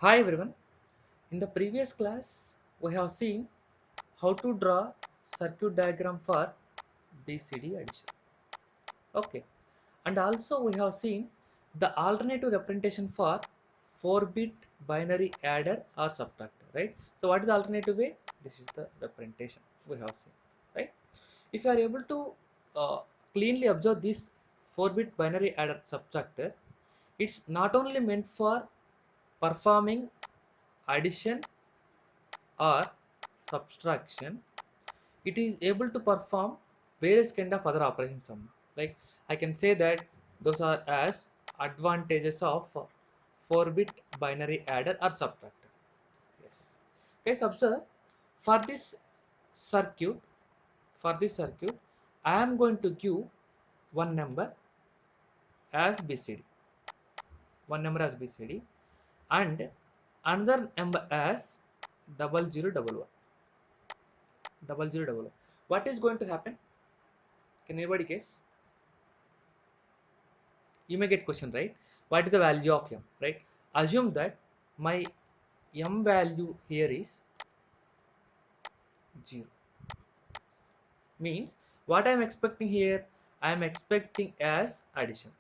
Hi everyone. In the previous class, we have seen how to draw circuit diagram for BCD addition. Okay. And also we have seen the alternative representation for 4-bit binary adder or subtractor, right? So what is the alternative way? This is the representation we have seen, right? If you are able to uh, cleanly observe this 4-bit binary adder subtractor, it's not only meant for performing addition or subtraction, it is able to perform various kind of other operations. Like I can say that those are as advantages of 4-bit binary adder or subtractor. Yes. Guys, observe for this circuit, I am going to give one number as BCD, and another number as 0011. What is going to happen? Can anybody guess? You may get question, right? What is the value of m, right? Assume that my m value here is 0. Means what I am expecting here, I am expecting as addition.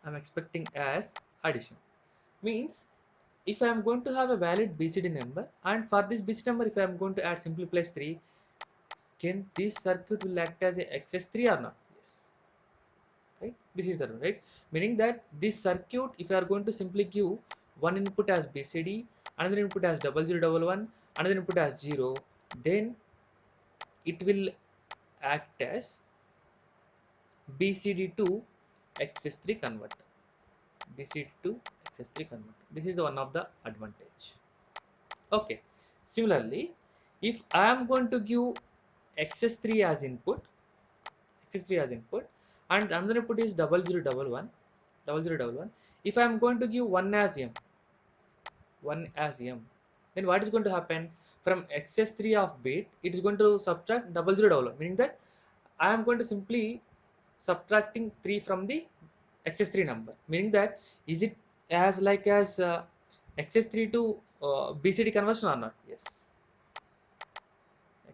I am expecting as addition. Means if I am going to have a valid BCD number, and for this BCD number if I am going to add simply plus 3, can this circuit will act as a excess 3 or not? Yes. Right, this is the rule, right? Meaning that this circuit, if you are going to simply give one input as BCD, another input as 0011, another input as 0, then it will act as BCD to XS3 converter. BCD to XS3 converter. This is one of the advantage. Okay. Similarly, if I am going to give XS3 as input, and another input is 0011, if I am going to give 1 as m, then what is going to happen? From XS3 of bit, it is going to subtract 0011, meaning that I am going to simply subtracting 3 from the XS3 number, meaning that is it as like as XS3 to BCD conversion or not? Yes,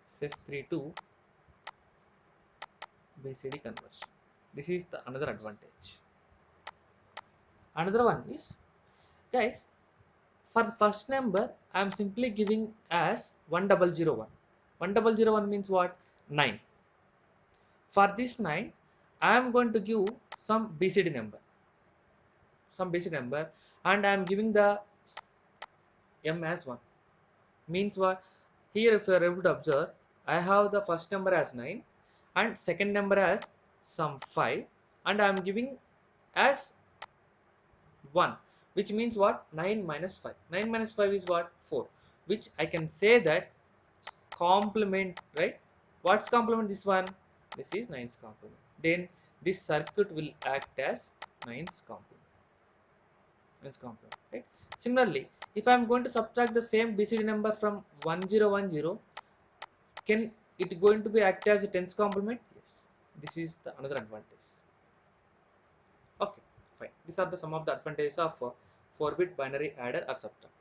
XS3 to BCD conversion. This is the another advantage. Another one is, guys, for the first number, I am simply giving as 1001. 1001 means what? 9. For this 9, I am going to give some BCD number, and I am giving the m as 1. Means what? Here, if you are able to observe, I have the first number as 9 and second number as some 5, and I am giving as 1, which means what? 9 minus 5. 9 minus 5 is what? 4, which I can say that complement, right? What's complement this one? This is 9's complement. Then this circuit will act as 9's complement. 9's complement, right? Similarly, if I am going to subtract the same BCD number from 1010, can it going to be act as a 10's complement? Yes. This is the another advantage. Okay, fine. These are the some of the advantages of 4-bit binary adder or subtractor.